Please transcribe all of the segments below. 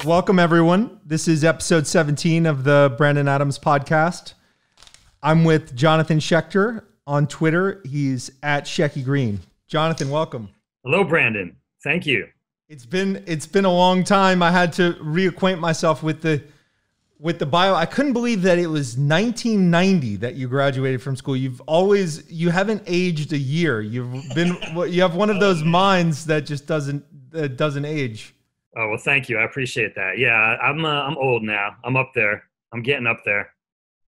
Welcome, everyone. This is episode 17 of the Brandon Adams podcast. I'm with Jonathan Shecter on Twitter. He's at Shecky Green. Jonathan, welcome. Hello, Brandon. Thank you. It's been a long time. I had to reacquaint myself with the bio. I couldn't believe that it was 1990 that you graduated from school. You haven't aged a year. You have one of those minds that just doesn't age. Oh, well, thank you. I appreciate that. Yeah, I'm old now. I'm up there. I'm getting up there,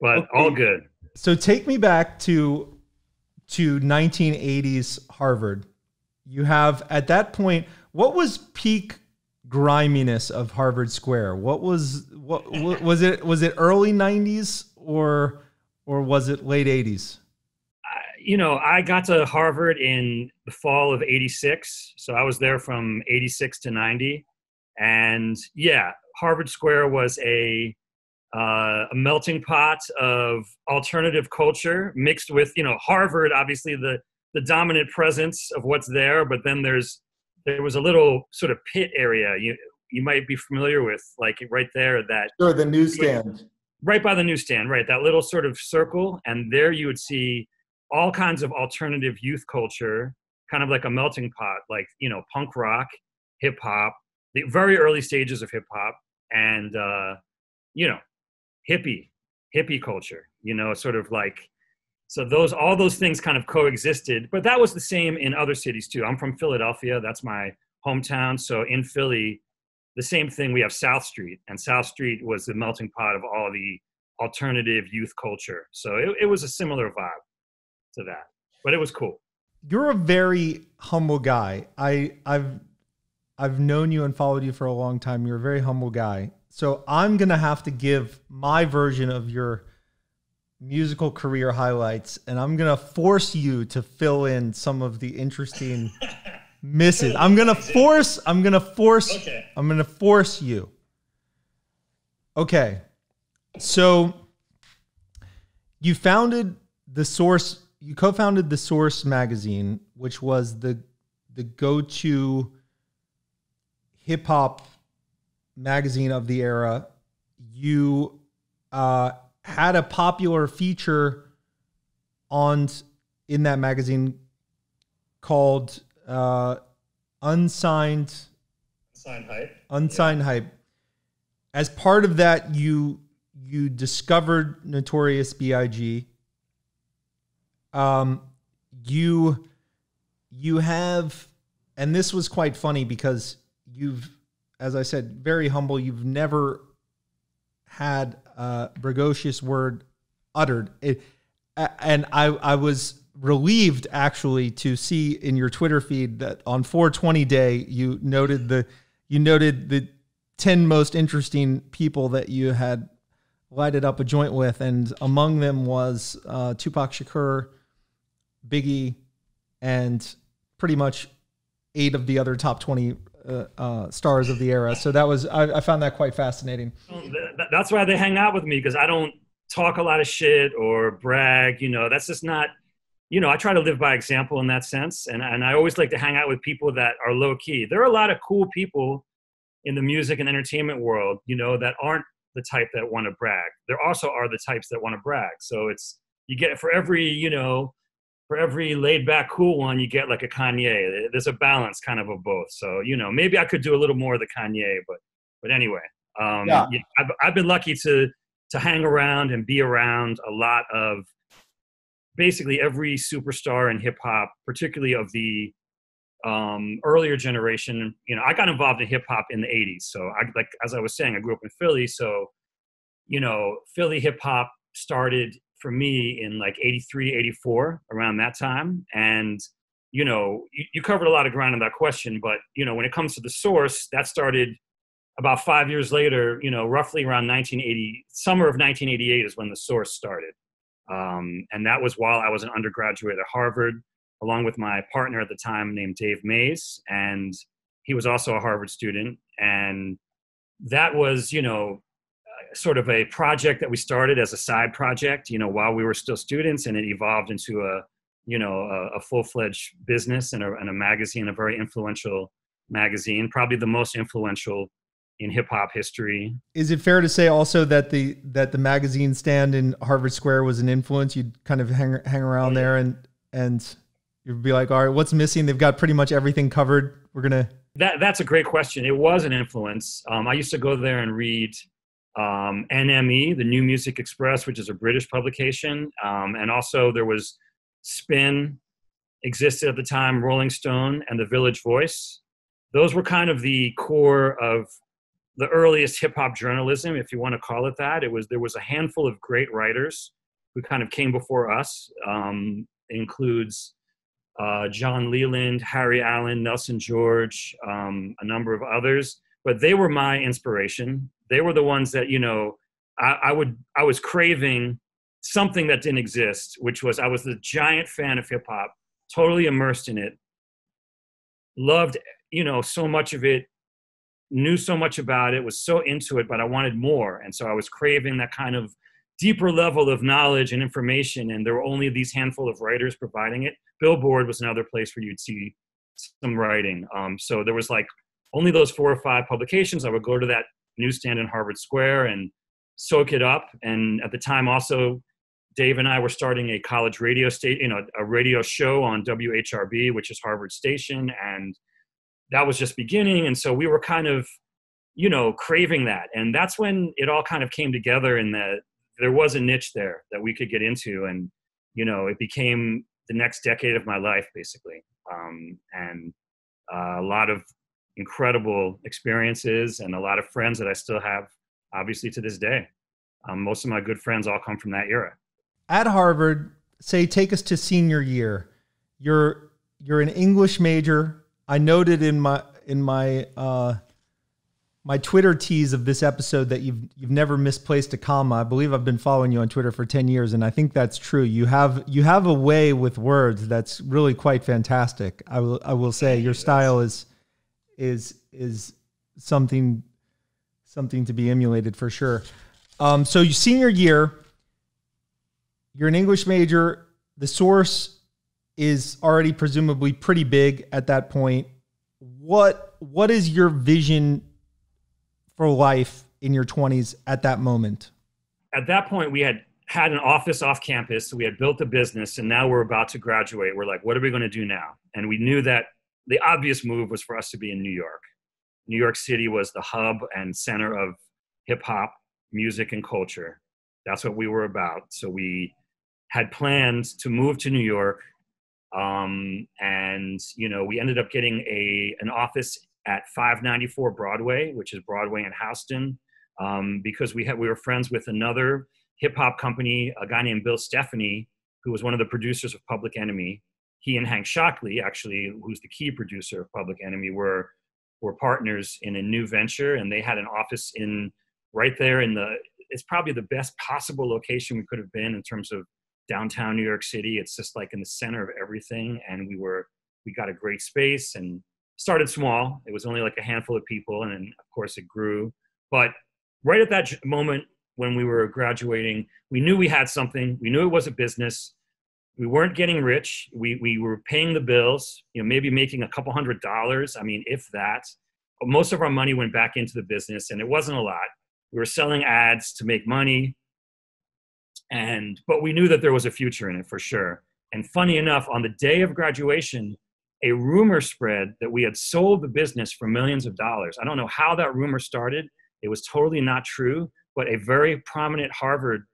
but okay. All good. So take me back to 1980s Harvard. You have, at that point, what was peak griminess of Harvard Square? What was it? Was it early 90s or was it late 80s? I got to Harvard in the fall of 86. So I was there from 86 to 90. And yeah, Harvard Square was a melting pot of alternative culture mixed with, Harvard, obviously the dominant presence of what's there. But then there was a little sort of pit area you might be familiar with, like right there. Sure, the newsstand. Right by the newsstand, right. That little sort of circle. And there you would see all kinds of alternative youth culture, kind of like a melting pot, like, punk rock, hip hop, the very early stages of hip hop, and hippie culture, sort of like, so all those things kind of coexisted. But that was the same in other cities too. I'm from Philadelphia. That's my hometown. So in Philly, the same thing. We have South Street, and South Street was the melting pot of all the alternative youth culture. So it was a similar vibe to that, but it was cool. You're a very humble guy. I've known you and followed you for a long time. You're a very humble guy. So I'm going to have to give my version of your musical career highlights, and I'm going to force you to fill in some of the interesting misses. I'm going to force you. Okay. So you co-founded The Source magazine, which was the go-to hip hop magazine of the era. You had a popular feature in that magazine called Unsigned Hype. As part of that, you discovered Notorious B.I.G. You have, and this was quite funny because you've, as I said, very humble. You've never had a bragocious word uttered. And I was relieved actually to see in your Twitter feed that on 420 Day you noted the 10 most interesting people that you had lighted up a joint with, and among them was Tupac Shakur, Biggie, and pretty much 8 of the other top 20 stars of the era. So that was, I found that quite fascinating. That's why they hang out with me, because I don't talk a lot of shit or brag. That's just not, I try to live by example in that sense. And I always like to hang out with people that are low key. There are a lot of cool people in the music and entertainment world, that aren't the type that want to brag. There also are the types that want to brag. So you get for every laid back cool one, you get like a Kanye. There's a balance kind of both. So, maybe I could do a little more of the Kanye, but anyway, yeah, I've been lucky to hang around and be around a lot of basically every superstar in hip hop, particularly of the earlier generation. I got involved in hip hop in the 80s. So as I was saying, I grew up in Philly. So, Philly hip hop started for me in like 83, 84, around that time. And, you covered a lot of ground on that question, but, when it comes to The Source, that started about 5 years later, roughly around 1980, summer of 1988 is when The Source started. And that was while I was an undergraduate at Harvard, along with my partner at the time named Dave Mays. And, He was also a Harvard student. And that was, sort of a project that we started as a side project, while we were still students, and it evolved into a full-fledged business and a magazine, a very influential magazine, probably the most influential in hip hop history. Is it fair to say also that the magazine stand in Harvard Square was an influence? You'd kind of hang around there and you'd be like, all right, what's missing? They've got pretty much everything covered. That's a great question. It was an influence. I used to go there and read NME, the New Music Express, which is a British publication. And also there was Spin, existed at the time, Rolling Stone, and the Village Voice. Those were kind of the core of the earliest hip hop journalism, if you want to call it that. There was a handful of great writers who kind of came before us. It includes John Leland, Harry Allen, Nelson George, a number of others, but they were my inspiration. They were the ones that, I was craving something that didn't exist, which was, I was a giant fan of hip hop, totally immersed in it, loved, so much of it, knew so much about it, was so into it, but I wanted more. And so I was craving that kind of deeper level of knowledge and information. And there were only these handful of writers providing it. Billboard was another place where you'd see some writing. So there was like only those 4 or 5 publications. I would go to that newsstand in Harvard Square and soak it up. And at the time also, Dave and I were starting a college radio station, a radio show on WHRB, which is Harvard Station. And that was just beginning. And so we were kind of, craving that. And that's when it all kind of came together, and that there was a niche there that we could get into. And, it became the next decade of my life, basically. And a lot of incredible experiences and a lot of friends that I still have, obviously, to this day. Most of my good friends all come from that era. At Harvard, take us to senior year. You're an English major. I noted in my my Twitter tease of this episode that you've never misplaced a comma. I believe I've been following you on Twitter for 10 years, and I think that's true. You have a way with words that's really quite fantastic. I will say your style is something to be emulated for sure. So your senior year, you're an English major. The source is already presumably pretty big at that point. What is your vision for life in your 20s at that moment? At that point, we had an office off campus. So we had built a business, and now we're about to graduate. We're like, what are we going to do now? And we knew that the obvious move was for us to be in New York. New York City was the hub and center of hip hop, music, and culture. That's what we were about. So we had plans to move to New York. And we ended up getting an office at 594 Broadway, which is Broadway in Houston, because we were friends with another hip hop company, a guy named Bill Stephanie, who was one of the producers of Public Enemy. He and Hank Shockley, actually, who's the key producer of Public Enemy, were partners in a new venture, and they had an office right there it's probably the best possible location we could have been in terms of downtown New York City. It's just like in the center of everything. And we got a great space and started small. It was only like a handful of people. And then of course it grew. But right at that moment when we were graduating, we knew we had something. We knew it was a business. We weren't getting rich. We were paying the bills, maybe making a couple $100. I mean, if that. But most of our money went back into the business, and it wasn't a lot. We were selling ads to make money. But we knew that there was a future in it for sure. And funny enough, on the day of graduation, a rumor spread that we had sold the business for millions of dollars. I don't know how that rumor started. It was totally not true, but a very prominent Harvard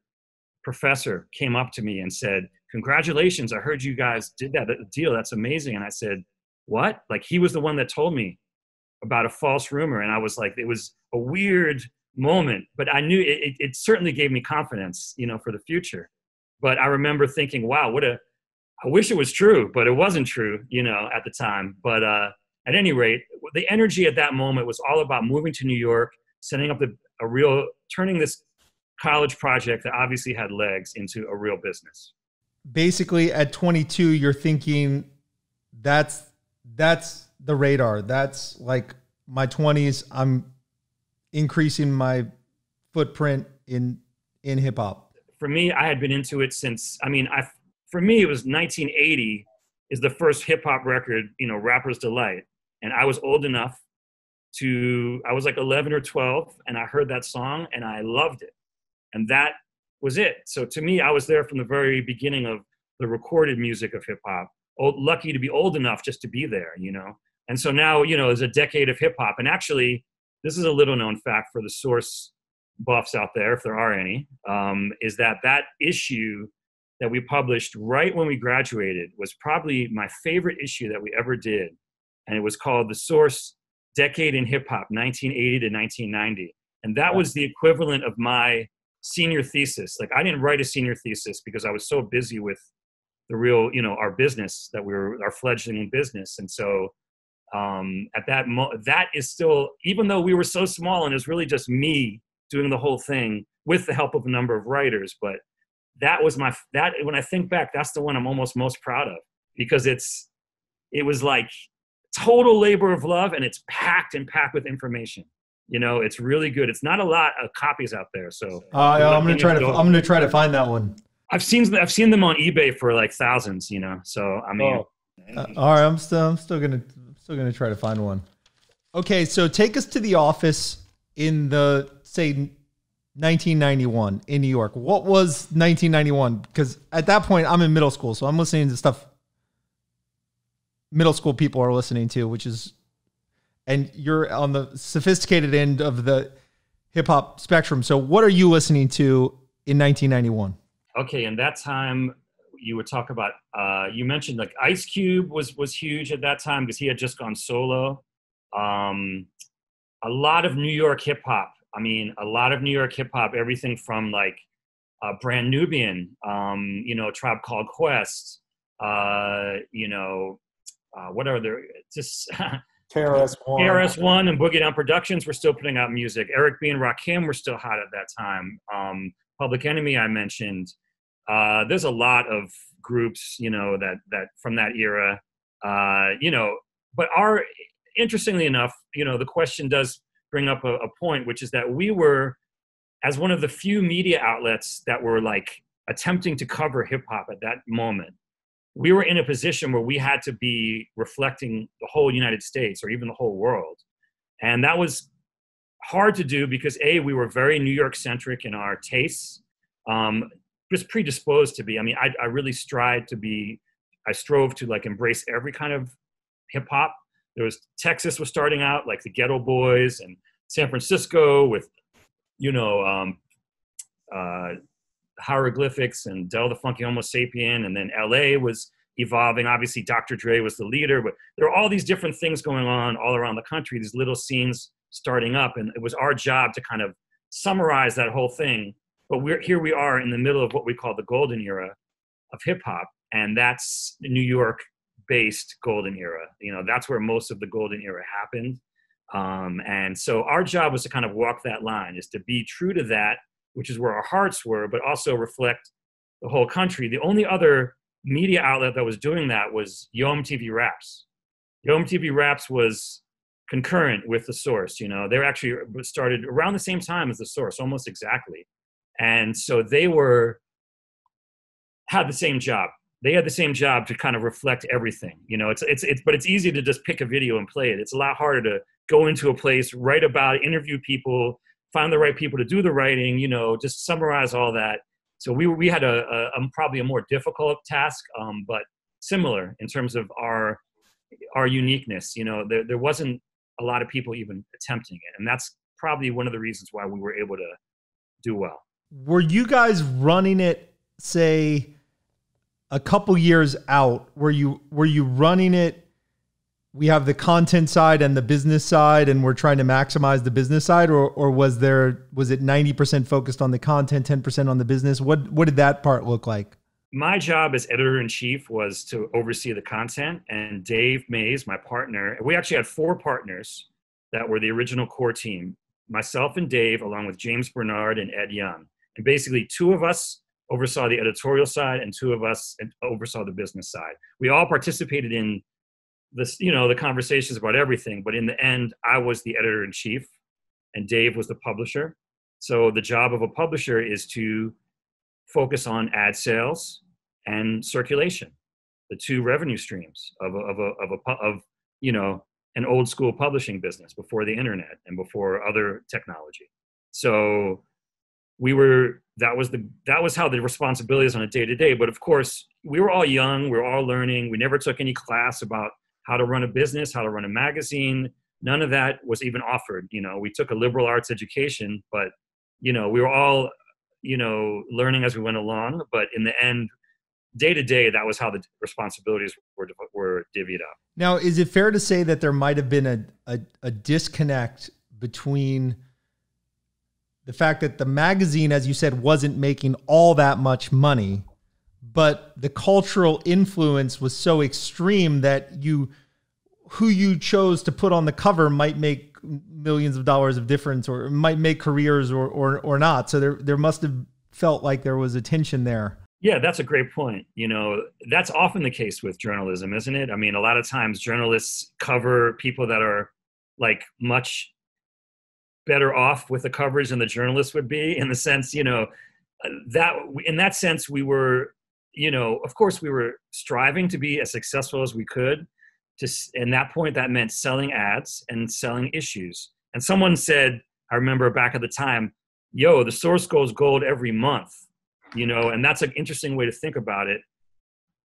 professor came up to me and said, "Congratulations, I heard you guys did that deal. That's amazing." And I said, "What?" Like, he was the one that told me about a false rumor. And I was like, it was a weird moment, but I knew it certainly gave me confidence, for the future. But I remember thinking, wow, I wish it was true, but it wasn't true, at the time. But at any rate, the energy at that moment was all about moving to New York, setting up turning this college project that obviously had legs into a real business. Basically at 22, you're thinking that's the radar. That's like my 20s. I'm increasing my footprint in hip hop. For me, I had been into it since, for me, it was 1980 is the first hip hop record, Rapper's Delight. And I was old enough I was like 11 or 12, and I heard that song and I loved it. And that was it. So to me, I was there from the very beginning of the recorded music of hip hop. Lucky to be old enough just to be there, And so now, there's a decade of hip hop. And actually, this is a little known fact for the Source buffs out there, if there are any, is that issue that we published right when we graduated was probably my favorite issue that we ever did. And it was called The Source Decade in Hip Hop, 1980 to 1990. And that was the equivalent of my senior thesis. Like, I didn't write a senior thesis because I was so busy with the real, our business, our fledgling business. And so at that is still, even though we were so small and it was really just me doing the whole thing with the help of a number of writers, but that was when I think back, that's the one I'm almost most proud of, because it was like total labor of love, and it's packed with information. It's really good. It's not a lot of copies out there. So I'm going to try to find that one. I've seen them on eBay for like thousands, so I mean, all right. I'm still going to try to find one. Okay. So take us to the office in the, say, 1991 in New York. What was 1991? Because at that point I'm in middle school, so I'm listening to stuff middle school people are listening to, and you're on the sophisticated end of the hip hop spectrum. So what are you listening to in 1991? Okay. In that time, you would talk about, you mentioned like Ice Cube was huge at that time because he had just gone solo. A lot of New York hip hop. Everything from like Brand Nubian, Tribe Called Quest, what are there? Just KRS-One and Boogie Down Productions were still putting out music. Eric B. and Rakim were still hot at that time. Public Enemy, I mentioned. There's a lot of groups, that from that era, but interestingly enough, the question does bring up a point, which is that we were, as one of the few media outlets that were like attempting to cover hip hop at that moment, we were in a position where we had to be reflecting the whole United States or even the whole world. And that was hard to do because we were very New York centric in our tastes, just predisposed to be. I really strove to like embrace every kind of hip hop. Texas was starting out like the Ghetto Boys, and San Francisco with, Hieroglyphics and Del the Funky Homo Sapien. And then LA was evolving. Obviously, Dr. Dre was the leader, but there are all these different things going on all around the country, these little scenes starting up. And it was our job to kind of summarize that whole thing. But we are in the middle of what we call the golden era of hip hop. And that's the New York based golden era. That's where most of the golden era happened. And so our job was to kind of walk that line, is to be true to that, which is where our hearts were, but also reflect the whole country. The only other media outlet that was doing that was Yo MTV Raps. Yo MTV Raps was concurrent with The Source. They were actually started around the same time as The Source, almost exactly. And so they had the same job. They had the same job to kind of reflect everything. But it's easy to just pick a video and play it. It's a lot harder to go into a place, write about it, interview people, find the right people to do the writing, just summarize all that. So we had a probably a more difficult task, but similar in terms of our uniqueness. There wasn't a lot of people even attempting it. And that's probably one of the reasons why we were able to do well. Were you guys running it, say, a couple years out? Were you running it? We have the content side and the business side, and we're trying to maximize the business side, or was it 90% focused on the content, 10% on the business? What did that part look like? My job as editor-in-chief was to oversee the content, and Dave Mays, my partner, we actually had 4 partners that were the original core team, myself and Dave, along with James Bernard and Ed Young. And basically 2 of us oversaw the editorial side and 2 of us oversaw the business side. We all participated in this, you know, the conversations about everything. But in the end, I was the editor-in-chief and Dave was the publisher. So the job of a publisher is to focus on ad sales and circulation, the two revenue streams of you know, an old school publishing business before the internet and before other technology. So that was how the responsibility is on a day-to-day. But of course, we were all young, we were all learning. We never took any class about how to run a business, how to run a magazine. None of that was even offered. You know, we took a liberal arts education, but, you know, we were all, you know, learning as we went along. But in the end, day to day, that was how the responsibilities were divvied up. Now, is it fair to say that there might have been a disconnect between the fact that the magazine, as you said, wasn't making all that much money, but the cultural influence was so extreme that who you chose to put on the cover might make millions of dollars of difference, or might make careers or not. So there must have felt like there was a tension there. Yeah, that's a great point. You know, that's often the case with journalism, isn't it? I mean, a lot of times journalists cover people that are like much better off with the coverage than the journalists would be, in the sense, you know, that in that sense, we were, you know, of course we were striving to be as successful as we could. And that point, that meant selling ads and selling issues. And someone said, I remember back at the time, yo, the source goes gold every month, you know, and that's an interesting way to think about it,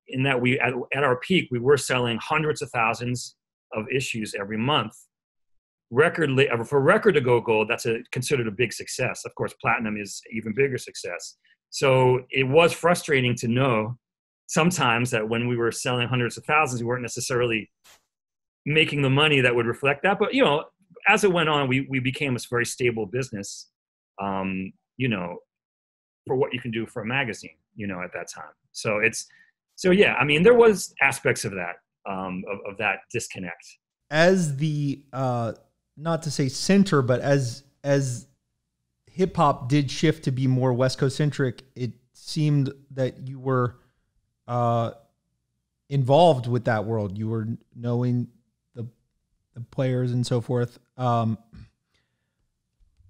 in that we, at our peak, we were selling hundreds of thousands of issues every month. For record to go gold, that's considered a big success. Of course, platinum is even bigger success. So it was frustrating to know sometimes that when we were selling hundreds of thousands, we weren't necessarily making the money that would reflect that. But, you know, as it went on, we became a very stable business, you know, for what you can do for a magazine, you know, at that time. So yeah, I mean, there was aspects of that, of that disconnect. As the, not to say center, but as hip hop did shift to be more West Coast centric, it seemed that you were involved with that world. You were knowing the players and so forth. How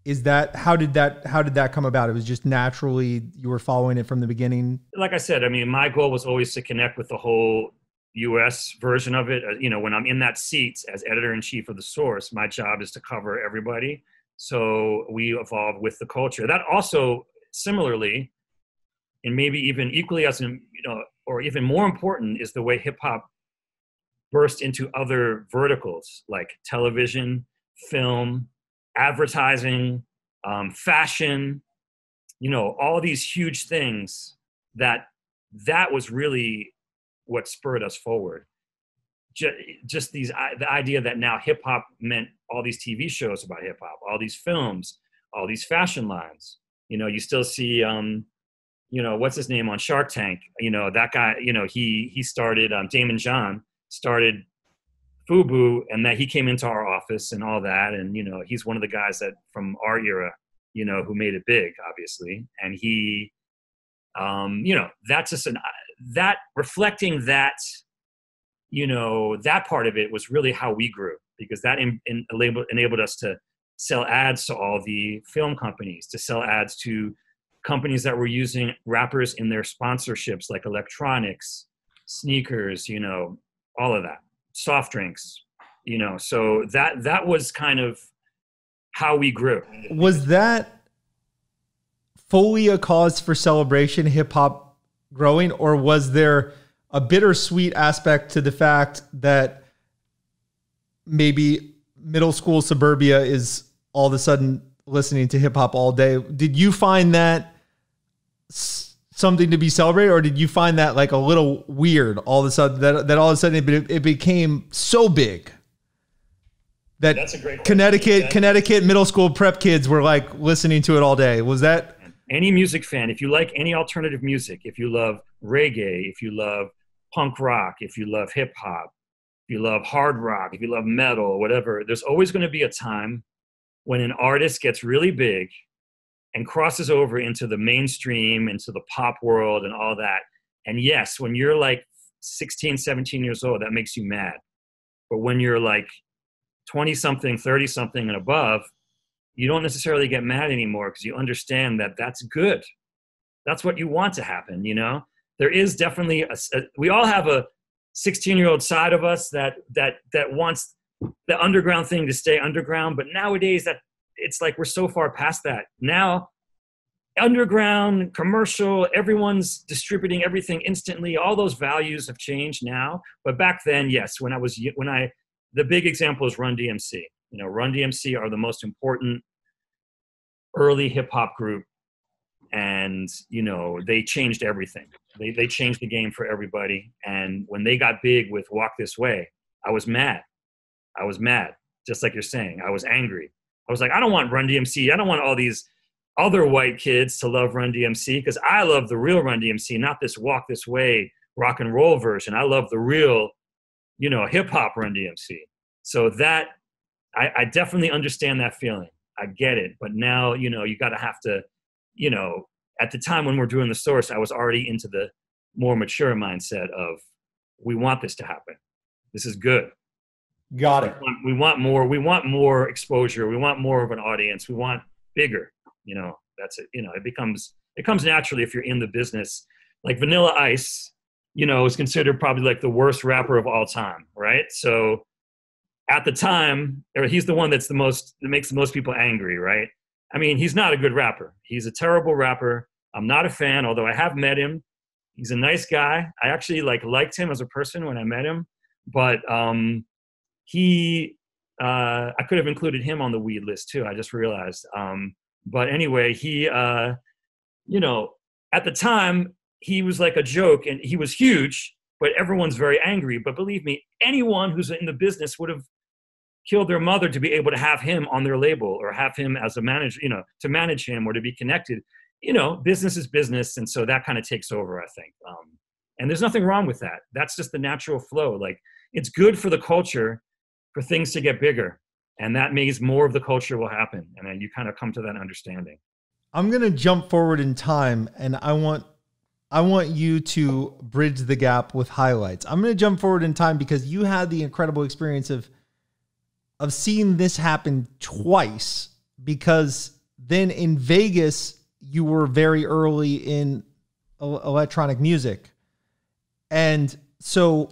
did that come about? It was just naturally you were following it from the beginning? Like I said, I mean, my goal was always to connect with the whole US version of it. You know, when I'm in that seat as editor-in-chief of The Source, my job is to cover everybody. So we evolved with the culture. That also, similarly, and maybe even equally as, you know, or even more important, is the way hip hop burst into other verticals like television, film, advertising, fashion, you know, all these huge things that was really what spurred us forward. Just the idea that now hip hop meant all these TV shows about hip hop, all these films, all these fashion lines. You know, you still see, you know, what's his name on Shark Tank? You know, that guy, you know, he started, Damon John started FUBU, and that he came into our office and all that. And, you know, he's one of the guys that from our era, you know, who made it big, obviously. And he, you know, that's just that reflecting that, you know, that part of it was really how we grew, because that enabled us to sell ads to all the film companies, to sell ads to companies that were using rappers in their sponsorships, like electronics, sneakers, you know, all of that, soft drinks, you know. So that was kind of how we grew. Was that fully a cause for celebration, hip hop growing, or was there a bittersweet aspect to the fact that maybe middle school suburbia is all of a sudden listening to hip hop all day? Did you find that something to be celebrated, or did you find that like a little weird all of a sudden that all of a sudden it became so big that That's a great Connecticut middle school prep kids were like listening to it all day? Was that any music fan? If you like any alternative music, if you love reggae, if you love punk rock, if you love hip hop, if you love hard rock, if you love metal, whatever, there's always going to be a time when an artist gets really big and crosses over into the mainstream, into the pop world and all that. And yes, when you're like 16, 17 years old, that makes you mad. But when you're like 20 something, 30 something and above, you don't necessarily get mad anymore because you understand that that's good. That's what you want to happen, you know? There is definitely we all have a 16-year-old side of us that wants the underground thing to stay underground, but nowadays that it's like we're so far past that. Now underground, commercial, everyone's distributing everything instantly. All those values have changed now. But back then, yes, the big example is Run DMC. You know, Run DMC are the most important early hip hop group. And, you know, they changed everything. They changed the game for everybody. And when they got big with Walk This Way, I was mad. Just like you're saying. I was angry. I was like, I don't want Run DMC. I don't want all these other white kids to love Run DMC because I love the real Run DMC, not this Walk This Way rock and roll version. I love the real, you know, hip hop Run DMC. So that, I definitely understand that feeling. I get it. But now, you know, you got to have to, you know, at the time when we're doing the source, I was already into the more mature mindset of we want this to happen. This is good. Got it. We want more exposure. We want more of an audience. We want bigger, you know, that's it. You know, it comes naturally if you're in the business. Like Vanilla Ice, you know, is considered probably like the worst rapper of all time. Right. So at the time, he's the one that makes the most people angry. Right. I mean, he's not a good rapper. He's a terrible rapper. I'm not a fan, although I have met him. He's a nice guy. I actually liked him as a person when I met him, but I could have included him on the weed list too. I just realized. But anyway, he, you know, at the time he was like a joke and he was huge, but everyone's very angry. But believe me, anyone who's in the business would have killed their mother to be able to have him on their label or have him as a manager, you know, to manage him or to be connected. You know, business is business. And so that kind of takes over, I think. And there's nothing wrong with that. That's just the natural flow. Like, it's good for the culture for things to get bigger. And that means more of the culture will happen. And then you kind of come to that understanding. I'm going to jump forward in time, and I want you to bridge the gap with highlights. I'm going to jump forward in time because you had the incredible experience of seeing this happen twice, because then in Vegas, you were very early in electronic music. And so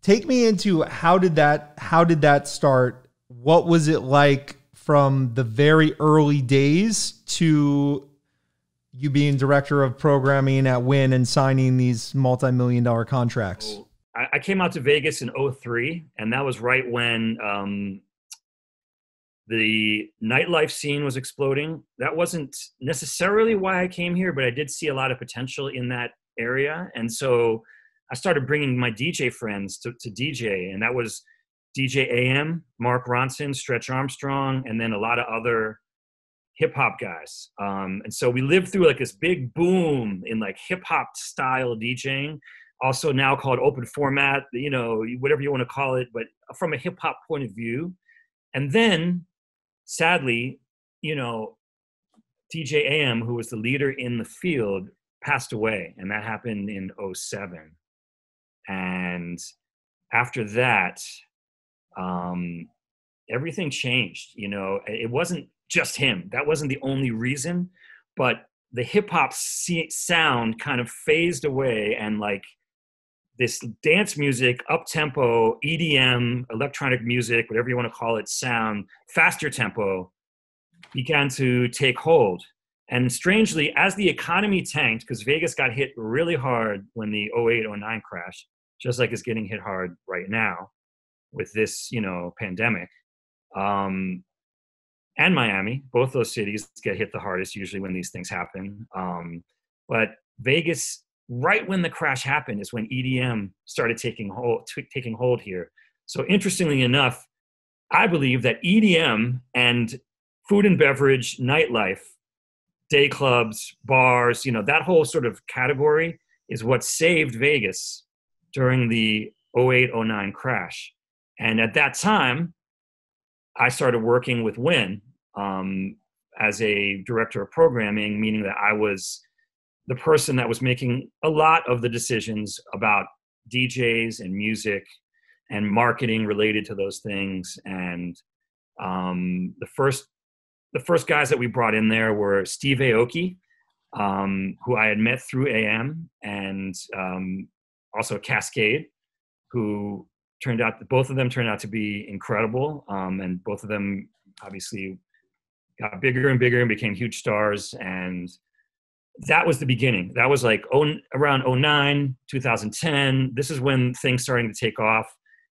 take me into how did that start? What was it like from the very early days to you being director of programming at Wynn and signing these multi-million-dollar contracts? I came out to Vegas in 2003, and that was right when the nightlife scene was exploding. That wasn't necessarily why I came here, but I did see a lot of potential in that area. And so I started bringing my DJ friends to DJ, and that was DJ AM, Mark Ronson, Stretch Armstrong, and then a lot of other hip hop guys. And so we lived through like this big boom in like hip hop style DJing, also now called open format, you know, whatever you want to call it, but from a hip hop point of view. And then sadly, you know, DJ AM, who was the leader in the field, passed away. And that happened in 2007. And after that, everything changed. You know, it wasn't just him. That wasn't the only reason, but the hip hop sound kind of phased away, and like this dance music, up tempo, EDM, electronic music, whatever you want to call it, sound, faster tempo began to take hold. And strangely, as the economy tanked, because Vegas got hit really hard when the 2008-09 crash, just like it's getting hit hard right now with this, you know, pandemic. And Miami, both those cities get hit the hardest usually when these things happen. But Vegas, right when the crash happened, is when EDM started taking hold here. So interestingly enough, I believe that EDM and food and beverage, nightlife, day clubs, bars, you know, that whole sort of category is what saved Vegas during the 2008-09 crash. And at that time, I started working with Wynn as a director of programming, meaning that I was the person that was making a lot of the decisions about DJs and music. and marketing related to those things. And the first guys that we brought in there were Steve Aoki, who I had met through AM, and also Cascade, who both of them turned out to be incredible. And both of them obviously got bigger and bigger and became huge stars. And that was the beginning. That was like around 09, 2010. This is when things starting to take off.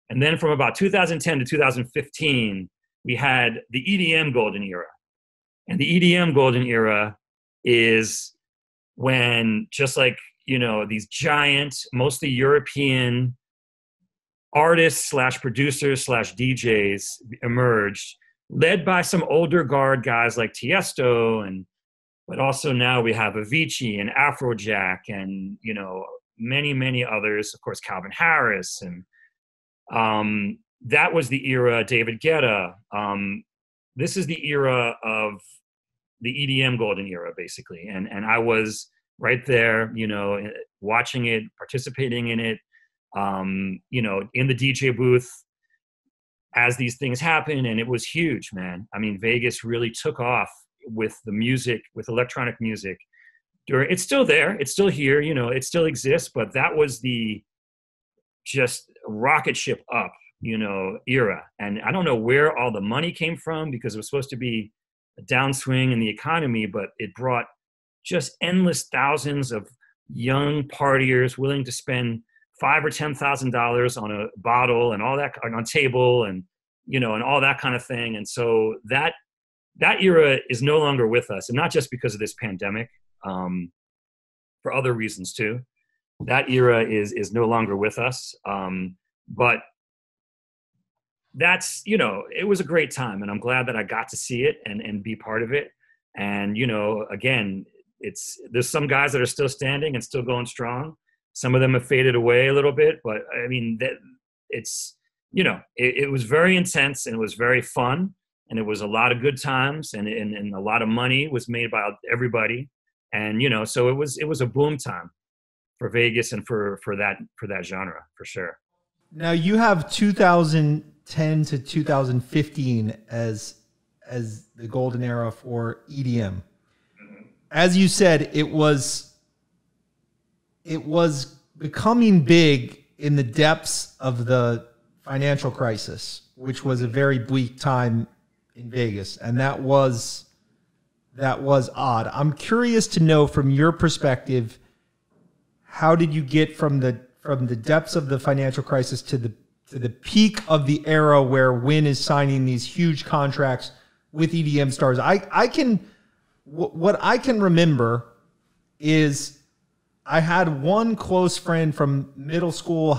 And then from about 2010 to 2015, we had the EDM golden era. And the EDM golden era is when, just like, these giant, mostly European artists / producers / DJs emerged, led by some older guard guys like Tiesto, but also now we have Avicii and Afrojack and, many, many others, of course, Calvin Harris. And that was the era, David Guetta. This is the era of the EDM golden era, basically. And I was right there, watching it, participating in it, in the DJ booth as these things happen. And it was huge, man. I mean, Vegas really took off with the music, with electronic music. It's still there. It's still here. It still exists. But that was the just rocket ship up, era. And I don't know where all the money came from, because it was supposed to be a downswing in the economy, but it brought just endless thousands of young partiers willing to spend $5,000 or $10,000 on a bottle and all that, on table, and and all that kind of thing. And so that era is no longer with us, and not just because of this pandemic, for other reasons too. That era is no longer with us. But that's, it was a great time, and I'm glad that I got to see it and be part of it. And, again, there's some guys that are still standing and still going strong. Some of them have faded away a little bit, but I mean, it was very intense, and it was very fun, and it was a lot of good times, and a lot of money was made by everybody. And, so it was a boom time for Vegas and for that genre, for sure. Now you have 2010 to 2015 as the golden era for EDM. As you said, it was becoming big in the depths of the financial crisis, which was a very bleak time in Vegas, and that was odd. I'm curious to know, from your perspective, how did you get from the depths of the financial crisis to the peak of the era where Wynn is signing these huge contracts with EDM stars? What I can remember is I had one close friend from middle school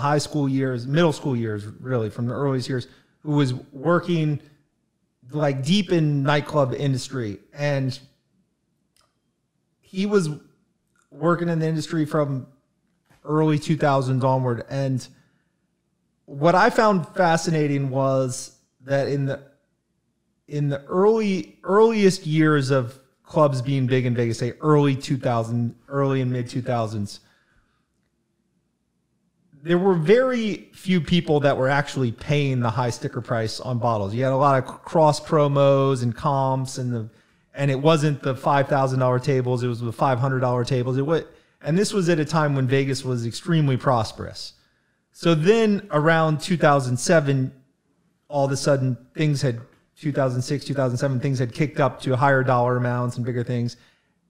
years, really, from the earliest years, who was working like deep in nightclub industry. And he was working in the industry from early 2000s onward. And what I found fascinating was that in the earliest years of clubs being big in Vegas, say early and mid 2000s, there were very few people that were actually paying the high sticker price on bottles. You had a lot of cross promos and comps, and it wasn't the $5,000 tables; it was the $500 tables. And this was at a time when Vegas was extremely prosperous. So then, around 2007, all of a sudden, 2006, 2007, things had kicked up to higher dollar amounts and bigger things.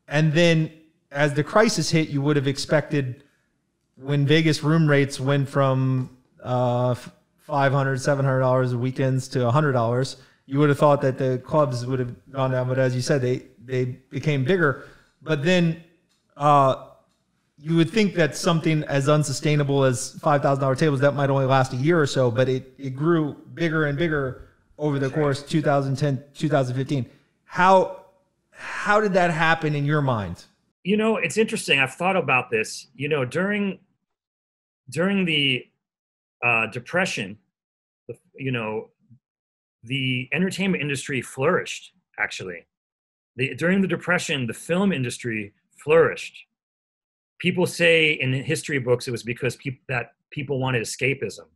And then, as the crisis hit, you would have expected, when Vegas room rates went from $500, $700 a weekends to $100, you would have thought that the clubs would have gone down. But as you said, they became bigger. But then you would think that something as unsustainable as $5,000 tables, that might only last a year or so, but it grew bigger and bigger over the course 2010, 2015. How did that happen in your mind? It's interesting. I've thought about this. During the Depression, the entertainment industry flourished, actually. During the Depression, the film industry flourished. People say in history books it was because people wanted escapism.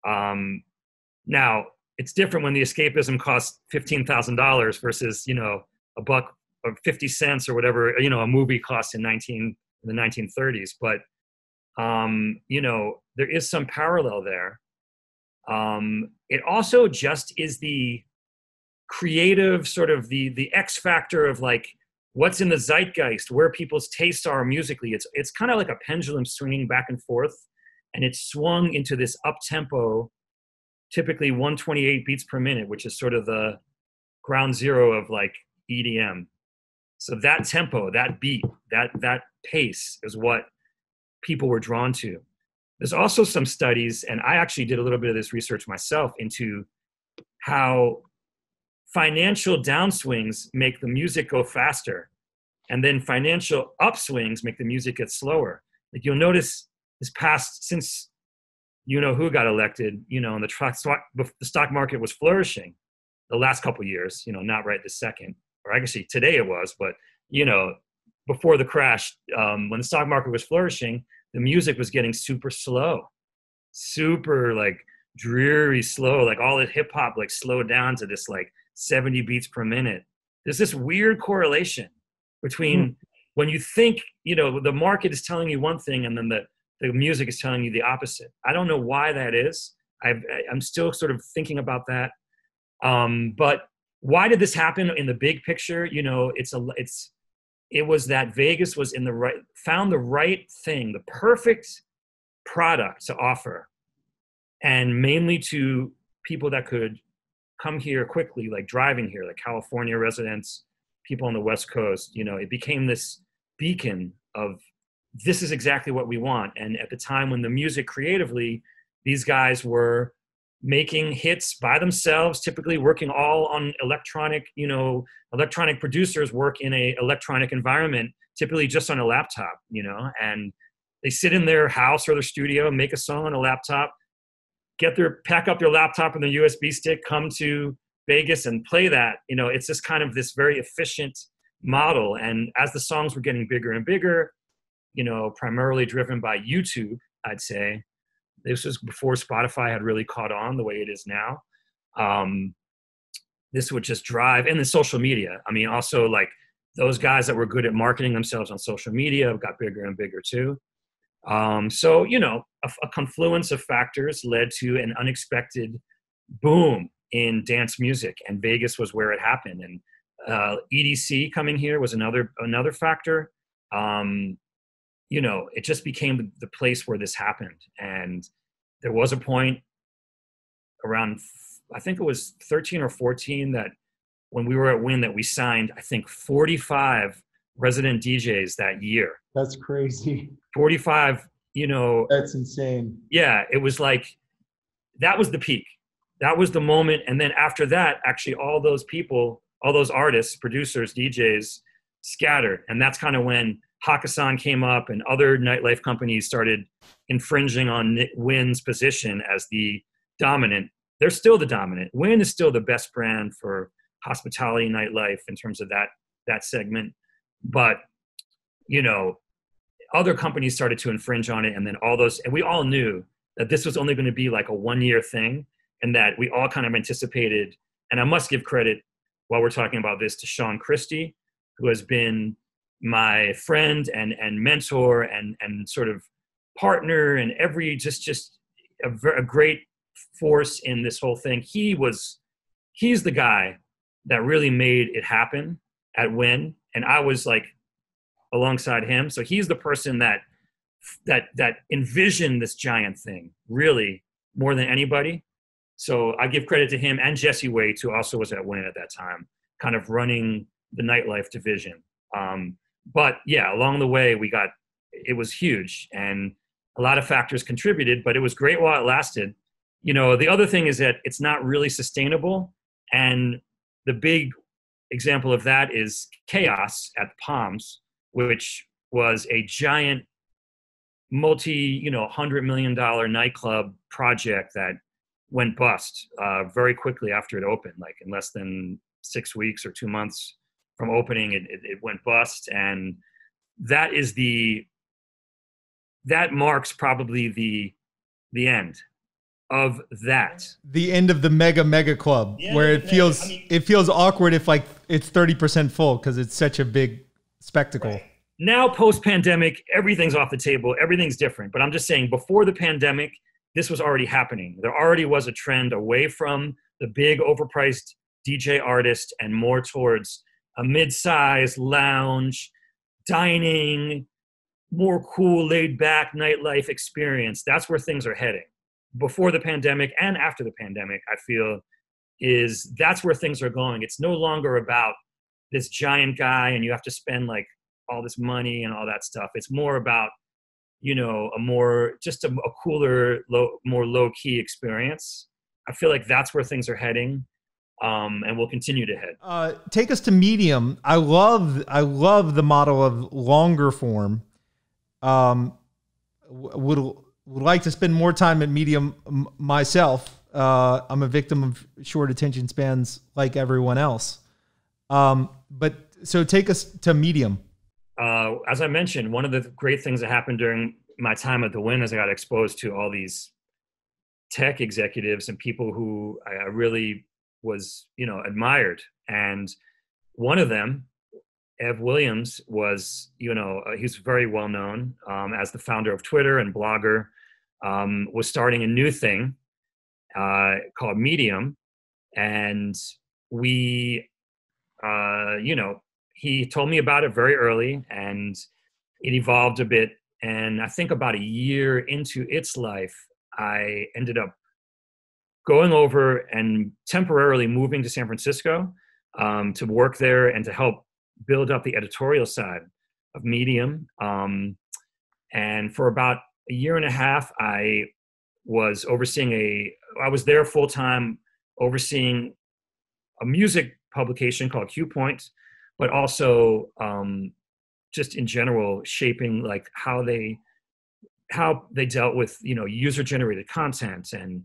Now it's different when the escapism costs $15,000 versus, you know, a buck or 50 cents or whatever, you know, a movie costs in the 1930s. But, you know, there is some parallel there. It also just is the creative sort of the X factor of like what's in the zeitgeist, where people's tastes are musically. It's kind of like a pendulum swinging back and forth, and it's swung into this up tempo, typically 128 beats per minute, which is sort of the ground zero of like EDM. So that tempo, that beat, that pace is what people were drawn to. There's also some studies, and I actually did a little bit of this research myself, into how financial downswings make the music go faster, and then financial upswings make the music get slower. Like you'll notice this past, since you know who got elected, you know, and the stock market was flourishing the last couple of years, you know, not right this second, or actually today it was, but you know, before the crash, when the stock market was flourishing, the music was getting super slow, super like dreary slow, like all the hip hop like slowed down to this like 70 beats per minute. There's this weird correlation between when you think, you know, the market is telling you one thing and then the music is telling you the opposite. I don't know why that is. I'm still sort of thinking about that. But why did this happen in the big picture? You know, it was that Vegas was found the right thing, the perfect product to offer, and mainly to people that could come here quickly, like driving here, like California residents, people on the West Coast. You know, it became this beacon of, this is exactly what we want. And at the time when the music creatively, these guys were making hits by themselves, typically working all on electronic, you know, electronic producers work in a electronic environment, typically just on a laptop, you know, and they sit in their house or their studio, make a song on a laptop, pack up their laptop and their USB stick, come to Vegas and play that. You know, it's just kind of this very efficient model. And as the songs were getting bigger and bigger, you know, primarily driven by YouTube, I'd say. This was before Spotify had really caught on the way it is now. This would just drive, and then social media. I mean, also like those guys that were good at marketing themselves on social media got bigger and bigger too. So, you know, a confluence of factors led to an unexpected boom in dance music, and Vegas was where it happened. And EDC coming here was another factor. You know, it just became the place where this happened. And there was a point around, I think it was 13 or 14, that when we were at Wynn, that we signed, I think, 45 resident DJs that year. That's crazy. 45, you know. That's insane. Yeah, it was like, that was the peak. That was the moment. And then after that, actually all those people, all those artists, producers, DJs scattered. And that's kind of when Hakkasan came up and other nightlife companies started infringing on Wynn's position as the dominant. They're still the dominant. Wynn is still the best brand for hospitality nightlife in terms of that segment. But, you know, other companies started to infringe on it. And then and we all knew that this was only going to be like a 1-year thing, and that we all kind of anticipated. And I must give credit while we're talking about this to Sean Christie, who has been my friend and mentor and sort of partner and just a great force in this whole thing. He's the guy that really made it happen at Wynn, and I was like alongside him. So he's the person that envisioned this giant thing really more than anybody. So I give credit to him, and Jesse Waite, who also was at Wynn at that time, kind of running the nightlife division. But yeah, along the way, it was huge, and a lot of factors contributed, but it was great while it lasted. You know, the other thing is that it's not really sustainable. And the big example of that is Chaos at the Palms, which was a giant $100 million nightclub project that went bust very quickly after it opened, like in less than 6 weeks or 2 months from opening, it went bust. And that marks probably the end of that. The end of the mega club, where it feels awkward if like it's 30% full because it's such a big spectacle. Right. Now, post-pandemic, everything's off the table. Everything's different. But I'm just saying, before the pandemic, this was already happening. There already was a trend away from the big overpriced DJ artist and more towards a mid-size lounge, dining, more cool, laid-back nightlife experience. That's where things are heading. Before the pandemic and after the pandemic, I feel that's where things are going. It's no longer about this giant guy and you have to spend like all this money and all that stuff. It's more about, a cooler, more low-key experience. I feel like that's where things are heading, and will continue to head. Take us to Medium. I love the model of longer form. Would like to spend more time at Medium myself. I'm a victim of short attention spans like everyone else. But so take us to Medium. As I mentioned, one of the great things that happened during my time at the Wynn is I got exposed to all these tech executives and people who I really was, admired. And one of them, Ev Williams, was, he's very well known as the founder of Twitter and blogger, was starting a new thing called Medium. And we, he told me about it very early and it evolved a bit. And I think about a year into its life, I ended up going over and temporarily moving to San Francisco to work there and to help build up the editorial side of Medium. And for about a year and a half, I was there full time overseeing a music publication called Q Point, but also just in general shaping like how they dealt with user generated content and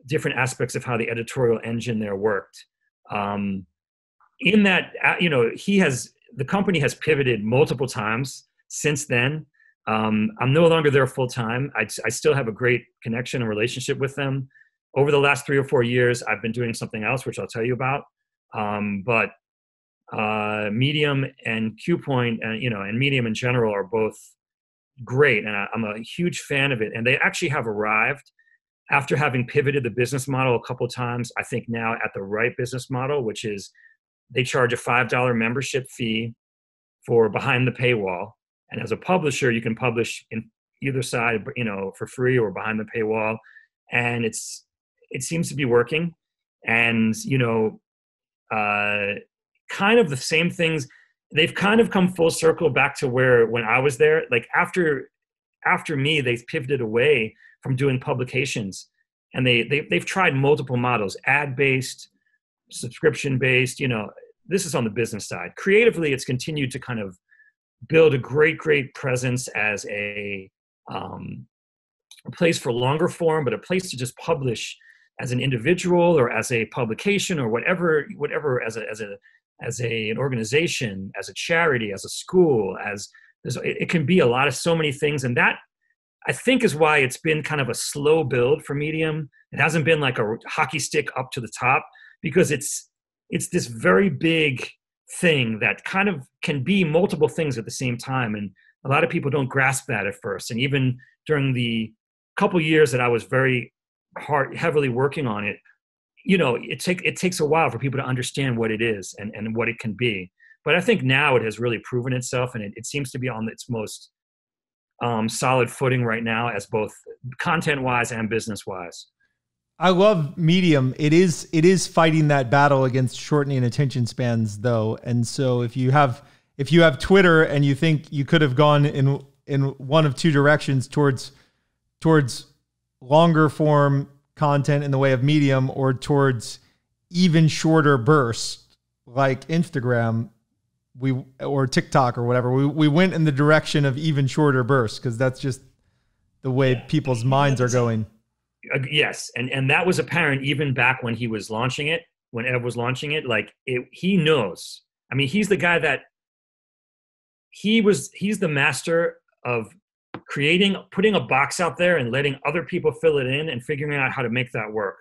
different aspects of how the editorial engine there worked. In that, the company has pivoted multiple times since then. I'm no longer there full time. I still have a great connection and relationship with them. Over the last 3 or 4 years, I've been doing something else, which I'll tell you about. But Medium and Q Point, and Medium in general are both great, and I'm a huge fan of it. And they actually have arrived after having pivoted the business model a couple of times. I think now at the right business model, which is they charge a $5 membership fee for behind the paywall, and as a publisher, you can publish in either side, for free or behind the paywall, and it seems to be working. And kind of the same things. They've kind of come full circle back to where when I was there, like after me, they've pivoted away from doing publications, and they've tried multiple models: ad-based, subscription-based. This is on the business side. Creatively, it's continued to kind of build a great presence as a place for longer form, but a place to just publish as an individual or as a publication or whatever as an organization, as a charity, as a school, it can be so many things. And that, I think, is why it's been kind of a slow build for Medium. It hasn't been like a hockey stick up to the top, because it's this very big thing that kind of can be multiple things at the same time. And a lot of people don't grasp that at first. And even during the couple years that I was very heavily working on it, it takes a while for people to understand what it is and what it can be. But I think now it has really proven itself, and it seems to be on its most solid footing right now, as both content-wise and business-wise. I love Medium. It is fighting that battle against shortening attention spans, though. And so if you have Twitter and you think you could have gone in one of two directions towards longer form content in the way of Medium, or towards even shorter bursts like Instagram, or TikTok or whatever, we went in the direction of even shorter bursts, because that's just the way people's minds are going. Yes, and that was apparent even back when he was launching it, when Ev was launching it. He knows. I mean, he's the guy that he's the master of putting a box out there and letting other people fill it in and figuring out how to make that work.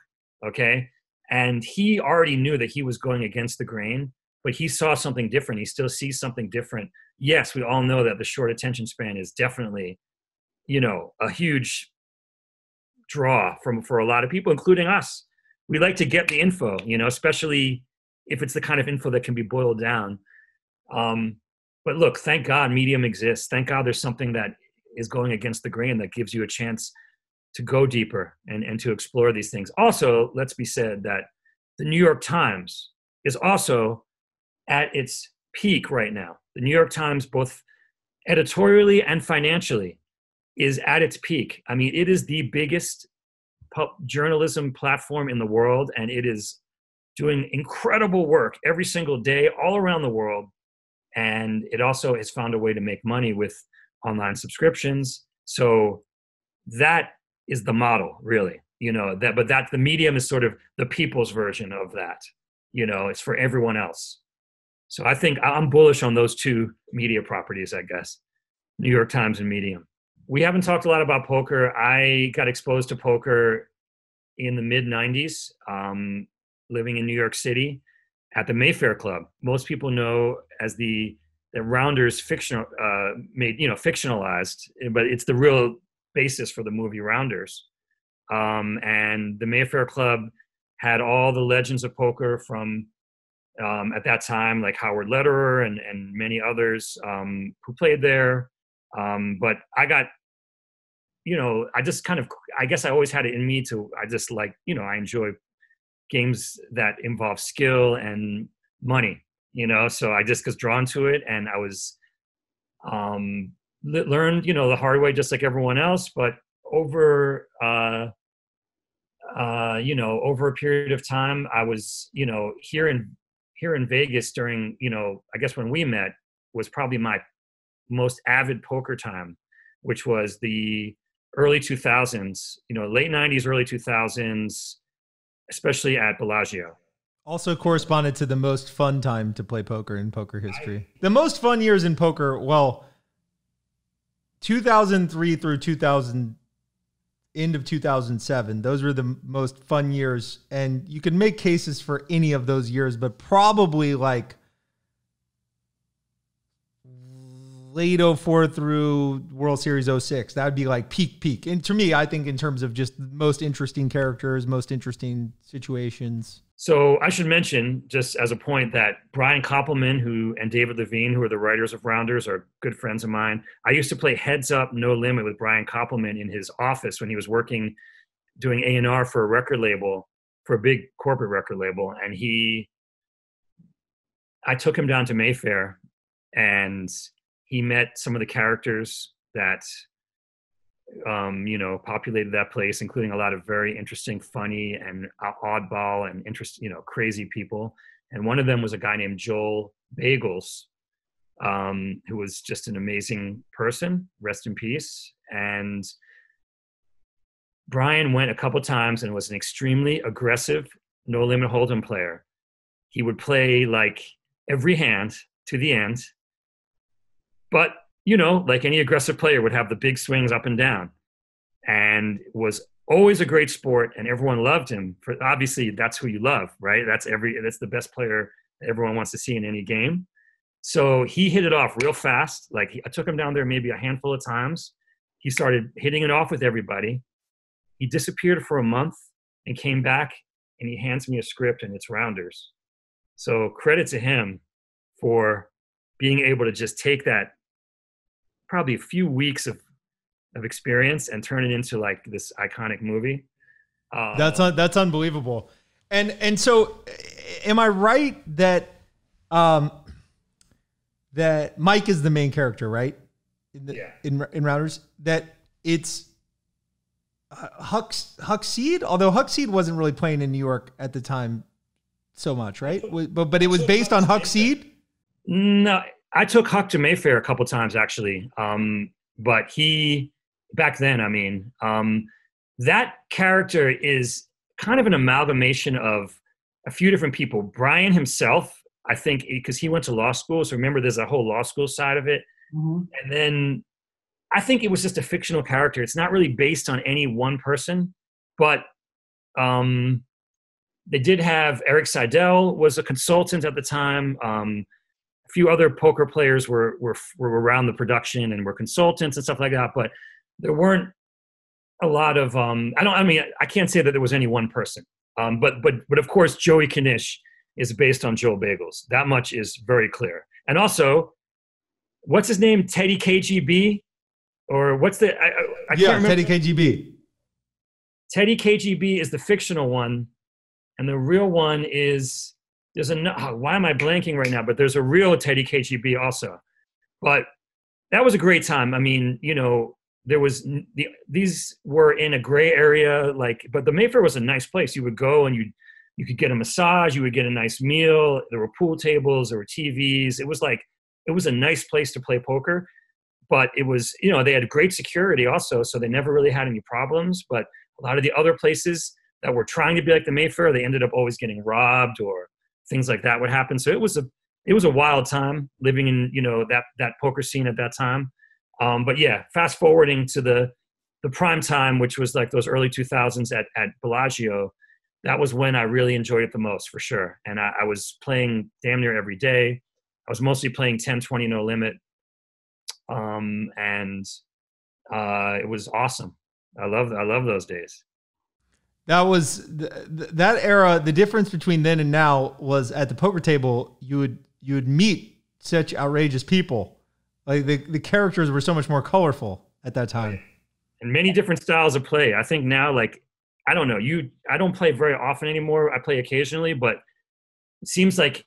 Okay. And he already knew that he was going against the grain, but he saw something different. He still sees something different. Yes, we all know that the short attention span is definitely, a huge draw for a lot of people, including us. We like to get the info, especially if it's the kind of info that can be boiled down. But look, thank God Medium exists. Thank God there's something that is going against the grain that gives you a chance to go deeper and to explore these things. Also, let's be said that the New York Times is also at its peak right now. The New York Times, both editorially and financially, is at its peak. I mean, it is the biggest journalism platform in the world, and it is doing incredible work every single day all around the world. And it also has found a way to make money with online subscriptions. So that is the model, really, but the Medium is sort of the people's version of that. It's for everyone else. So I think I'm bullish on those two media properties, I guess, New York Times and Medium. We haven't talked a lot about poker. I got exposed to poker in the mid 90s, living in New York City at the Mayfair Club. Most people know as the Rounders fictionalized, but it's the real basis for the movie Rounders. And the Mayfair Club had all the legends of poker from at that time, like Howard Lederer and many others who played there. But I got, I just I guess I always had it in me I just like, I enjoy games that involve skill and money, so I just was drawn to it, and I was learned, the hard way, just like everyone else. But over over a period of time, I was, here in Vegas during, I guess when we met was probably my most avid poker time, which was the early 2000s, late 90s, early 2000s, especially at Bellagio. Also corresponded to the most fun time to play poker in poker history. The most fun years in poker, 2003 through 2000, end of 2007, those were the most fun years. And you can make cases for any of those years, but probably like late 04 through World Series 06. That would be like peak. And to me, I think in terms of just most interesting characters, most interesting situations. So I should mention, just as a point, that Brian Koppelman and David Levine, who are the writers of Rounders, are good friends of mine. I used to play Heads Up, No Limit with Brian Koppelman in his office when he was working, doing A&R for a record label, for a big corporate record label. And I took him down to Mayfair, and he met some of the characters that, populated that place, including a lot of very interesting, funny, and oddball and crazy people. And one of them was a guy named Joel Bagels, who was just an amazing person, rest in peace. And Brian went a couple times and was an extremely aggressive, no limit hold'em player. He would play like every hand to the end, but like any aggressive player, would have the big swings up and down, and was always a great sport, and everyone loved him. For obviously, that's who you love, right? That's the best player everyone wants to see in any game. So he hit it off real fast. Like I took him down there maybe a handful of times. He started hitting it off with everybody. He disappeared for a month and came back, and he hands me a script, and it's Rounders. So credit to him for being able to just take that probably a few weeks of experience and turn it into like this iconic movie. That's unbelievable. And so am I right that that Mike is the main character, right? In Rounders, that it's Huckseed, although Huckseed wasn't really playing in New York at the time so much, right? But it was based on Huckseed? No, I took Huck to Mayfair a couple times actually. But back then, that character is kind of an amalgamation of a few different people. Brian himself, I think, because he went to law school. So remember, there's a whole law school side of it. Mm-hmm. And then I think it was just a fictional character. It's not really based on any one person, but they did have Eric Seidel was a consultant at the time. A few other poker players were around the production and were consultants and stuff like that, but there weren't a lot of I can't say that there was any one person. But of course Joey Knish is based on Joe Bagels. That much is very clear. And also, what's his name? Teddy KGB? Or what's the I can't remember. Teddy KGB. Teddy KGB is the fictional one, and the real one is why am I blanking right now? But there's a real Teddy KGB also. But that was a great time. I mean, there was these were in a gray area, but the Mayfair was a nice place. You would go and you could get a massage, you would get a nice meal. There were pool tables, there were TVs. It was a nice place to play poker. But it was, they had great security also, so they never really had any problems. But a lot of the other places that were trying to be like the Mayfair, they ended up always getting robbed or things like that would happen. So it was a wild time living in, that poker scene at that time. But yeah, fast forwarding to the prime time, which was like those early 2000s at Bellagio, that was when I really enjoyed it the most, for sure. And I was playing damn near every day. I was mostly playing 10-20 no limit. It was awesome. I love those days. That was that era. The difference between then and now was at the poker table, you would meet such outrageous people. Like the characters were so much more colorful at that time. And many different styles of play. I think now, I don't know, I don't play very often anymore. I play occasionally, but it seems like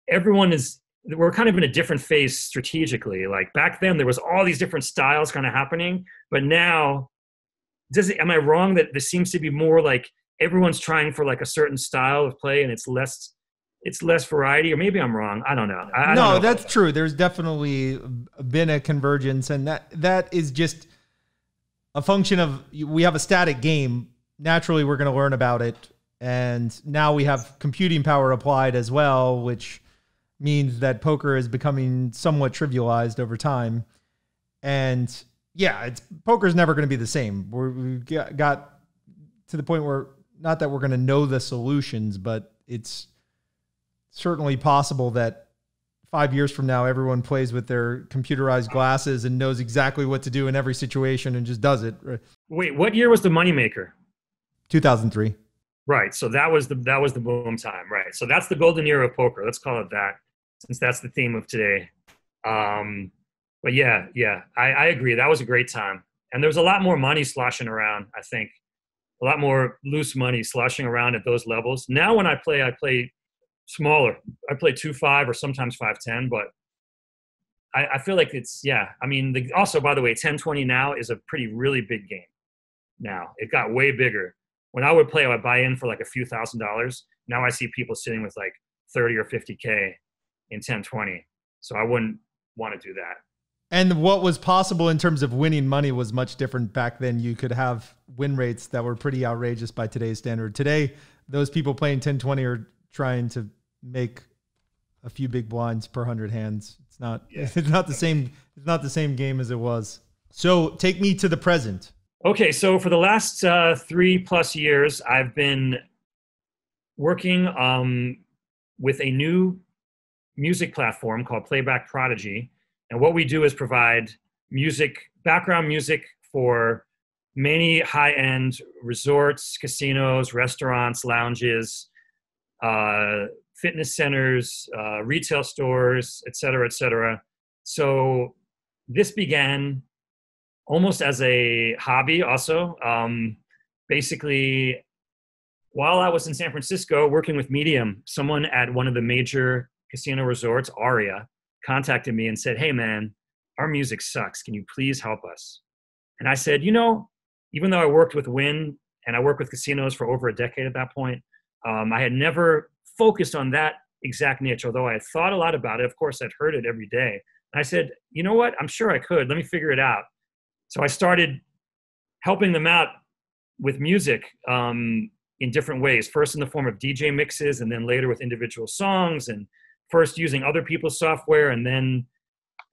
we're kind of in a different phase strategically. Like back then there was all these different styles kind of happening, but now am I wrong that there seems to be more like everyone's trying for like a certain style of play and it's less variety, or maybe I'm wrong. I don't know. I don't know. That's true. There's definitely been a convergence, and that is just a function of we have a static game. Naturally, we're going to learn about it. And now we have computing power applied as well, which means that poker is becoming somewhat trivialized over time. And yeah, poker is never going to be the same. We've got to the point where, not that we're going to know the solutions, but it's certainly possible that 5 years from now, everyone plays with their computerized glasses and knows exactly what to do in every situation and just does it. Wait, what year was the Moneymaker? 2003. Right. So that was the boom time. Right. So that's the golden era of poker. Let's call it that, since that's the theme of today. But yeah, I agree. That was a great time. And there was a lot more money sloshing around, I think. A lot more loose money sloshing around at those levels. Now when I play smaller. I play 2-5 or sometimes 5-10, but I feel like it's, yeah. I mean, also, by the way, 10-20 now is a really big game now. It got way bigger. When I would play, I would buy in for like a few $1,000s. Now I see people sitting with like 30 or 50K in 10-20. So I wouldn't want to do that. And what was possible in terms of winning money was much different back then. You could have win rates that were pretty outrageous by today's standard. Today, those people playing 10-20 are trying to make a few big blinds per 100 hands. It's not the same. It's not the same game as it was. So take me to the present. Okay. So for the last 3+ years, I've been working with a new music platform called Playback Prodigy. And what we do is provide background music for many high-end resorts, casinos, restaurants, lounges, fitness centers, retail stores, et cetera, et cetera. So this began almost as a hobby also. Basically, while I was in San Francisco working with Medium, someone at one of the major casino resorts, Aria, contacted me and said, "Hey man, our music sucks. Can you please help us?" And I said, even though I worked with Wynn and I worked with casinos for over a decade at that point, I had never focused on that exact niche, although I had thought a lot about it. Of course, I'd heard it every day. And I said, you know what? I'm sure I could. Let me figure it out. So I started helping them out with music in different ways, first in the form of DJ mixes and then later with individual songs, and first using other people's software and then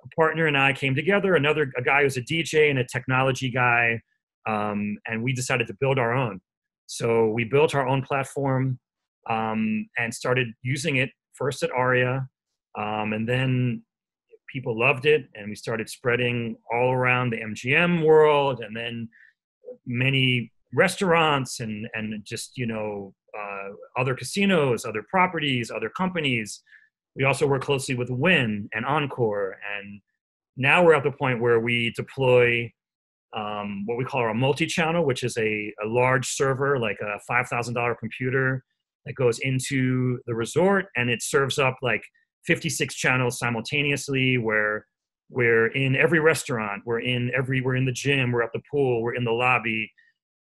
a partner and I came together, a guy who's a DJ and a technology guy, and we decided to build our own. So we built our own platform and started using it first at Aria, and then people loved it, and we started spreading all around the MGM world, and then many restaurants and just, other casinos, other properties, other companies. We also work closely with Wynn and Encore, and now we're at the point where we deploy what we call our multi-channel, which is a large server, like a $5,000 computer that goes into the resort, and it serves up like 56 channels simultaneously, where we're in every restaurant, we're in the gym, we're at the pool, we're in the lobby.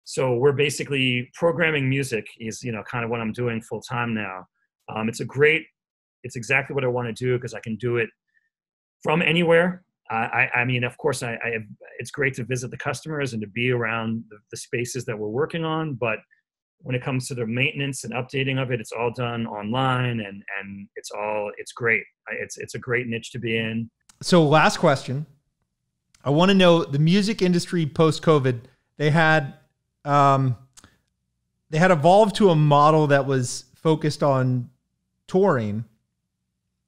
So we're basically programming music is, kind of what I'm doing full time now. It's exactly what I want to do because I can do it from anywhere. I mean, of course, it's great to visit the customers and to be around the spaces that we're working on, but when it comes to the maintenance and updating of it, it's all done online, and it's great. It's a great niche to be in. So last question. I want to know, the music industry post-COVID, they had evolved to a model that was focused on touring,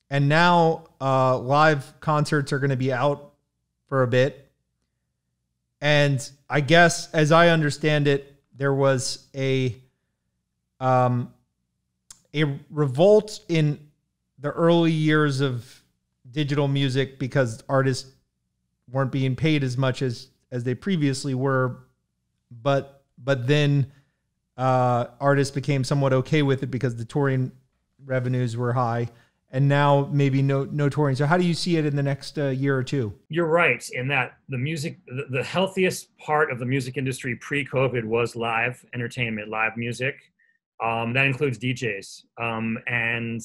and now live concerts are going to be out for a bit. And I guess, as I understand it, there was a revolt in the early years of digital music because artists weren't being paid as much as they previously were, but then artists became somewhat okay with it because the touring revenues were high, and now maybe no touring. So how do you see it in the next year or two? You're right in that the healthiest part of the music industry pre-COVID was live entertainment, live music. That includes DJs. And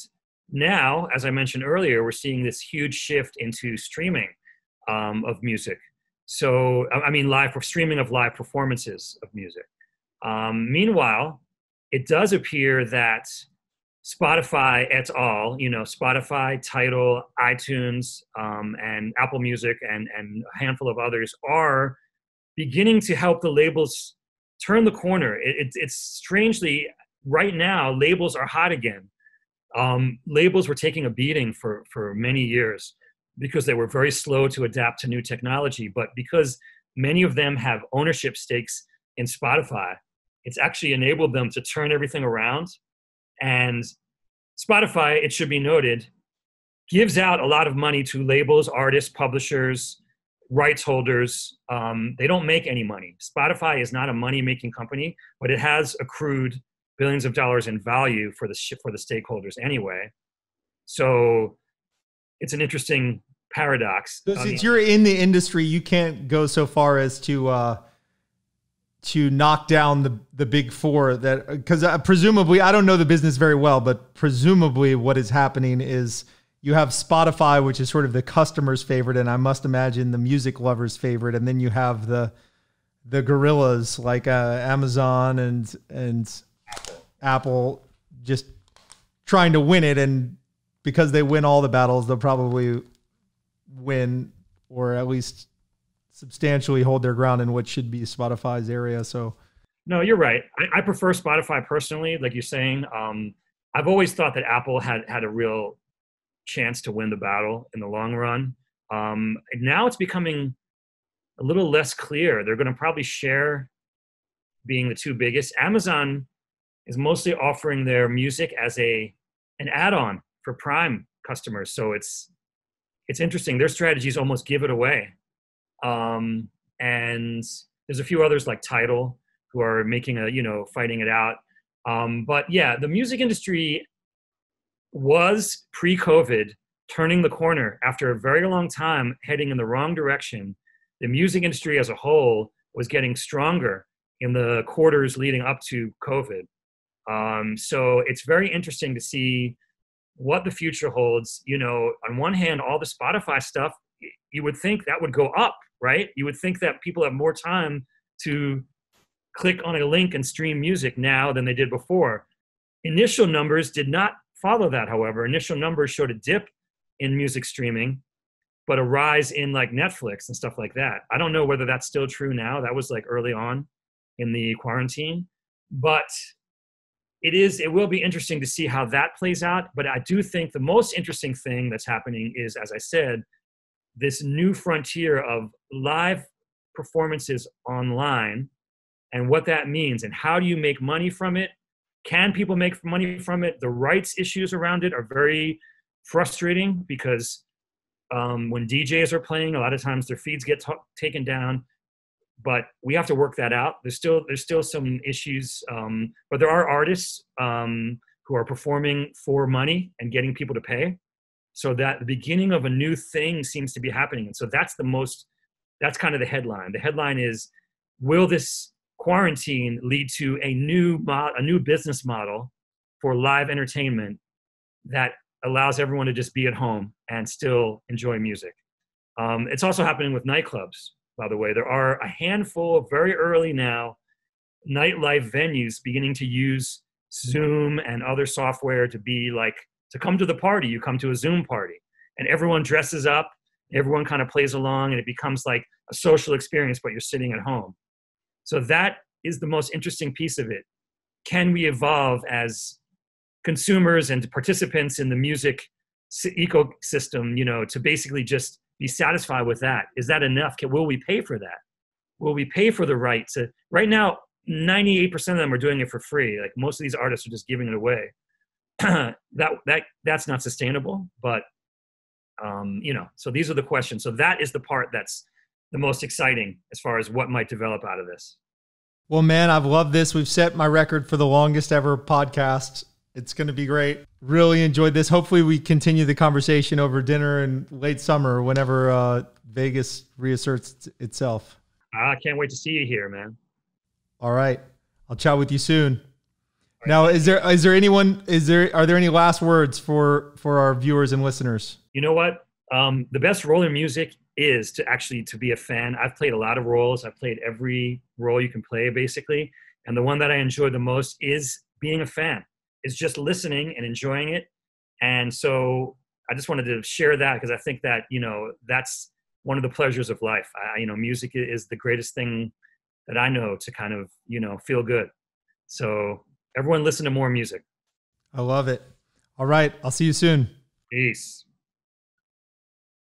now, as I mentioned earlier, we're seeing this huge shift into streaming of music. So, I mean, streaming of live performances of music. Meanwhile, it does appear that Spotify et al., Spotify, Tidal, iTunes, and Apple Music, and a handful of others are beginning to help the labels turn the corner. It's strangely, right now, labels are hot again. Labels were taking a beating for many years because they were very slow to adapt to new technology. But because many of them have ownership stakes in Spotify, it's actually enabled them to turn everything around. And Spotify, it should be noted, gives out a lot of money to labels, artists, publishers, rights holders. They don't make any money. Spotify is not a money-making company, but it has accrued billions of dollars in value for the stakeholders anyway. So it's an interesting paradox. So since you're in the industry, you can't go so far as to knock down the big four, that because presumably, I don't know the business very well, but presumably what is happening is you have Spotify, which is sort of the customer's favorite, and I must imagine the music lover's favorite, and then you have the gorillas like Amazon and Apple just trying to win it, and because they win all the battles, they'll probably win, or at least substantially hold their ground in what should be Spotify's area. So no, you're right. I prefer Spotify personally, like you're saying. I've always thought that Apple had a real chance to win the battle in the long run. Now it's becoming a little less clear. They're going to probably share being the two biggest. Amazon is mostly offering their music as an add-on for Prime customers. So it's interesting. Their strategies almost give it away. And there's a few others like Tidal who are making fighting it out. But yeah, the music industry was pre-COVID turning the corner after a very long time heading in the wrong direction. The music industry as a whole was getting stronger in the quarters leading up to COVID. So it's very interesting to see what the future holds. On one hand, all the Spotify stuff, you would think that would go up, right? You would think that people have more time to click on a link and stream music now than they did before. Initial numbers did not follow that, however. Initial numbers showed a dip in music streaming. but a rise in like Netflix and stuff like that. I don't know whether that's still true now. That was like early on in the quarantine, but it will be interesting to see how that plays out. But I do think the most interesting thing that's happening is, as I said, this new frontier of live performances online and what that means and how do you make money from it. Can people make money from it? The rights issues around it are very frustrating because when DJs are playing, a lot of times their feeds get taken down, but we have to work that out. There's still some issues, but there are artists who are performing for money and getting people to pay. So that the beginning of a new thing seems to be happening. And so that's kind of the headline. The headline is, will this quarantine lead to a new business model for live entertainment that allows everyone to just be at home and still enjoy music? It's also happening with nightclubs, by the way. There are a handful, very early now, nightlife venues beginning to use Zoom and other software to be like, to come to the party, you come to a Zoom party and everyone dresses up, everyone kind of plays along and it becomes like a social experience, but you're sitting at home. So that is the most interesting piece of it. Can we evolve as consumers and participants in the music ecosystem, to basically just be satisfied with that? Is that enough? Will we pay for that? Will we pay for the right to, right now, 98% of them are doing it for free. Like most of these artists are just giving it away. That's not sustainable, but so these are the questions. So that is the part that's the most exciting as far as what might develop out of this. Well, man, I've loved this. We've set my record for the longest ever podcast. It's going to be great. Really enjoyed this. Hopefully we continue the conversation over dinner in late summer whenever Vegas reasserts itself. I can't wait to see you here, man. All right. I'll chat with you soon. Now, are there any last words for our viewers and listeners? You know what? The best role in music is to be a fan. I've played a lot of roles. I've played every role you can play, basically. And the one that I enjoy the most is being a fan. It's just listening and enjoying it. And so I just wanted to share that because I think that, that's one of the pleasures of life. Music is the greatest thing that I know to kind of, feel good. So everyone listen to more music. I love it. All right. I'll see you soon. Peace.